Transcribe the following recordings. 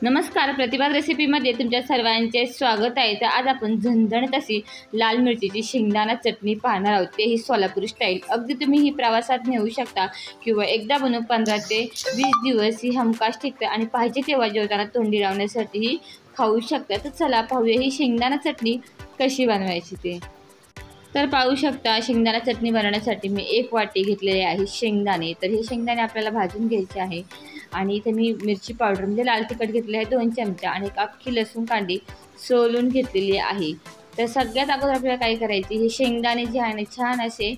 नमस्कार, प्रतिभा रेसिपीमध्ये तुमच्या सर्वांचे स्वागत आहे। तर आज आपण झणझणीत अशी लाल मिरचीची शेंगदाणा चटणी पाहणार आहोत, तेही सोलापुरी स्टाईल। अगदी तुम्ही ही प्रवासात नेऊ शकता किंवा एकदा बनवून 15 ते 20 दिवस ही हमखास टिकते आणि पाहिजे तेव्हा जेवताना तोंडी लावण्यासाठीही खाऊ शकता। तर चला पाहूया ही शेंगदाणा चटणी कशी बनवायची ते। तर पाहू शकता, शेंगदाणा चटणी बनवण्यासाठी मी 1 वाटी घेतलेले आहे शेंगदाणे। तर हे शेंगदाणे आपल्याला भाजून घ्यायचे आहे आणि इथे मी मिरची पावडर म्हणजे लाल तिखट घेतले आहे 2 चमचा आणि एक अख्खी लसूण कांडी सोलून घेतलेली आहे। तर सगळ्यात अगोदर आपल्याला काय करायचे, हे शेंगदाणे जे आहे ना छान असे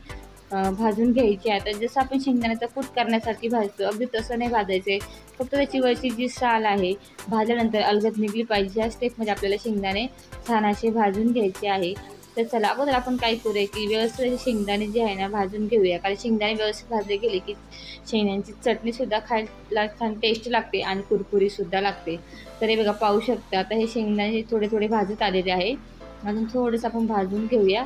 भाजून घ्यायचे आहे। तर जसं आपण शेंगदाण्याचा कूट करण्यासाठी भाजतो अगदी तसं नाही भाजायचे, फक्त त्याची वरची जी साल आहे भाजल्यानंतर अलगद निघली पाहिजे। या स्टेपमध्ये आपल्याला शेंगदाणे छान असे भाजून घ्यायचे आहे। तर चला अगोदर आपण काय करूया की व्यवस्थित शेंगदाणे जे आहे ना भाजून घेऊया, कारण शेंगदाणे व्यवस्थित भाजले गेले की शेंगदाण्याची चटणीसुद्धा खायला छान टेस्ट लागते आणि कुरकुरीसुद्धा लागते। तर हे बघा पाहू शकता, आता हे शेंगदाणे थोडे थोडे भाजत आलेले आहे, अजून थोडंसं आपण भाजून घेऊया।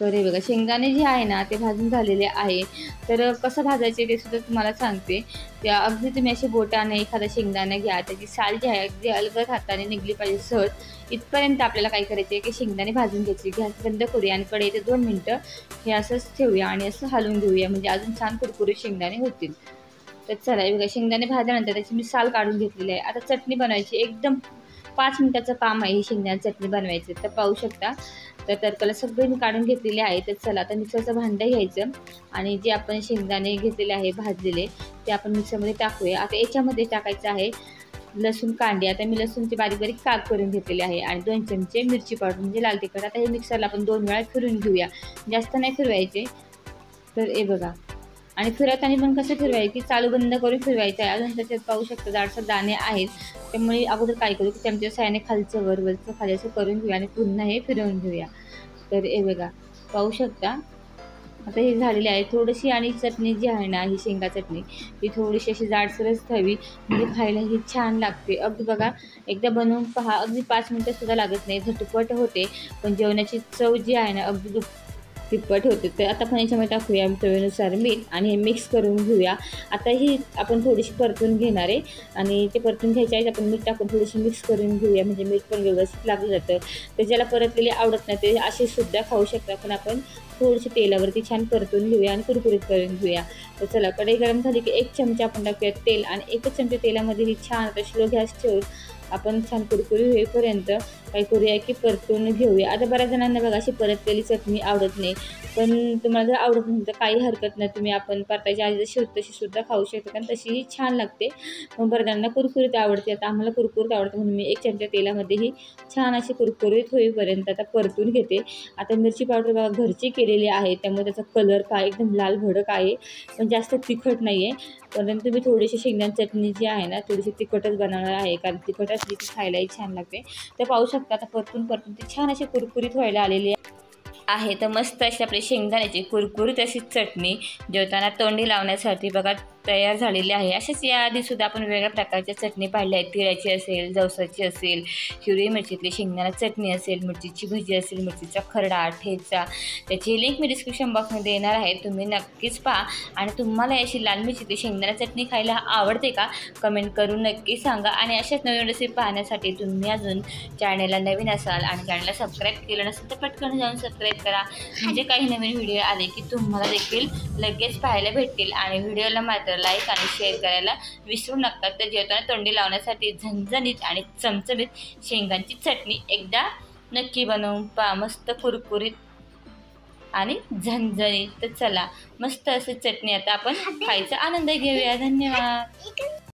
तर हे बघा शेंगदाणे जे आहे ना ते भाजून झालेले आहे। तर कसं भाजायचे ते सुद्धा तुम्हाला सांगते। त्या अगदी तुम्ही असे बोटाने एखादा शेंगदाणे घ्या, त्याची साल जी आहे अगदी अलगद हाताने निघली पाहिजे सहज, इथपर्यंत आपल्याला काय करायचे की शेंगदाणे भाजून घ्यायचे। गॅस बंद करूया आणि कढईत 2 मिनिटं हे असंच ठेवूया आणि असं हलवून घेऊया, म्हणजे अजून छान कुरकुरीत शेंगदाणे होतील। तर चला हे बघा शेंगदाणे भाजल्यानंतर त्याची मी साल काढून घेतलेली आहे। आता चटणी बनवायची, एकदम 5 मिनिटाचं काम आहे ही शेंगदाणे चटणी बनवायची। तर पाहू शकता, तर तडकाला सगळे मी काढून घेतलेले आहे। तर चला आता मिक्सरचं भांडं घ्यायचं आणि जे आपण शेंगदाणे घेतलेले आहे भाजलेले ते आपण मिक्सरमध्ये टाकूया। आता याच्यामध्ये टाकायचं आहे लसूण कांडी। आता मी लसूणची बारीक बारीक काप करून घेतलेली आहे आणि 2 चमचे मिरची पावडर म्हणजे लाल तिखट। आता हे मिक्सरला आपण 2 वेळा फिरवून घेऊया, जास्त नाही फिरवायचे। तर हे बघा, आणि फिरवताना पण कसं फिरवायचं की चालू बंद करून फिरवायचं आहे। अजून त्याच्यात पाहू शकता जाडसर दाणे आहेत, त्यामुळे अगोदर काय करू की चमच्या साहाय्याने खालचं वरचं खाली असं करून घेऊया आणि पुन्हा हे फिरवून घेऊया। तर हे बघा पाहू शकता, आता हे झालेले आहे। थोडीशी आणि चटणी जी आहे ना ही शेंगा चटणी ती थोडीशी अशी जाडसरच हवी, म्हणजे खायला ही छान लागते। अगदी बघा एकदा बनवून पहा, अगदी 5 मिनिटंसुद्धा लागत नाही, झटपट होते, पण जेवणाची चव जी आहे ना अगदी तिप्पट होते। तर आता आपण याच्यामध्ये टाकूया चवीनुसार मीठ आणि हे मिक्स करून घेऊया। आता ही आपण थोडीशी परतून घेणार आहे आणि ते परतून घ्यायच्या आहेत आपण मीठ टाकून थोडीशी मिक्स करून घेऊया, म्हणजे मीठ पण व्यवस्थित लागलं जातं। तर ज्याला परतलेले आवडत नाही ते असे सुद्धा खाऊ शकता, पण आपण थोडीशी तेलावरती छान परतून घेऊया आणि कुरकुरीत करून घेऊया। तर चला कढई गरम झाली की 1 चमचा आपण टाकूया तेल आणि 1 चमचा तेलामध्ये ही छान आता स्लो गॅस ठेवून आपण छान कुरकुरी होईपर्यंत काय करूया की परतून घेऊया। आता बऱ्याच जणांना बघा अशी परतलेली चटणी आवडत नाही, पण तुम्हाला जर आवडत नसेल तर काही हरकत नाही, तुम्ही आपण परतायच्या आधी जशी होती तशी सुद्धा खाऊ शकता, कारण तशीही छान लागते। पण बऱ्याच जणांना कुरकुरीत आवडते, आता आम्हाला कुरकुरीत आवडतं म्हणून मी 1 चमचा तेलामध्येही छान अशी कुरकुरीत होईपर्यंत आता परतून घेते। आता मिरची पावडर बघा घरची केलेली आहे, त्यामुळे त्याचा कलर काय एकदम लाल भडक आहे, पण जास्त तिखट नाही आहे। परंतु मी थोडीशी शेंगदाणे चटणी जी आहे ना थोडीशी तिखटच बनवणार आहे, कारण तिखट असली की खायलाही छान लागते। तर पाहू शकता आता परतून ते छान असे कुरकुरीत व्हायला आलेले आहे। तर मस्त अशी आपली शेंगदाण्याची कुरकुरीत अशी चटणी जेवताना तोंडी लावण्यासाठी बघा तयार झालेली आहे। अशाच याआधीसुद्धा आपण वेगवेगळ्या प्रकारच्या चटणी पाहिल्या आहेत, तिळाची असेल, जवसाची असेल, हिरवी मिरचीतली शेंगदाणा चटणी असेल, मिरचीची भजी असेल, मिरचीचा खरडा, ठेचा, त्याची लिंक मी डिस्क्रिप्शन बॉक्समध्ये देणार आहे, तुम्ही नक्कीच पहा। आणि तुम्हाला अशी लाल मिरचीतली शेंगदाणा चटणी खायला आवडते का, कमेंट करून नक्की सांगा। आणि अशाच नवीन रेसिपी पाहण्यासाठी तुम्ही अजून चॅनलला नवीन असाल आणि चॅनलला सबस्क्राईब केलं नसेल तर पटकन जाऊन सबस्क्राईब करा, म्हणजे काही नवीन व्हिडिओ आले की तुम्हाला देखील लगेच पाहायला भेटतील। आणि व्हिडिओला मात्र लाईक आणि शेअर करायला विसरू नका। तर जेवताना तोंडी लावण्यासाठी झणझणीत आणि चमचमीत शेंगांची चटणी एकदा नक्की बनवून पहा, मस्त कुरकुरीत आणि झणझणीत। तर चला मस्त अशी चटणी आता आपण खायचा आनंद घेऊया। धन्यवाद।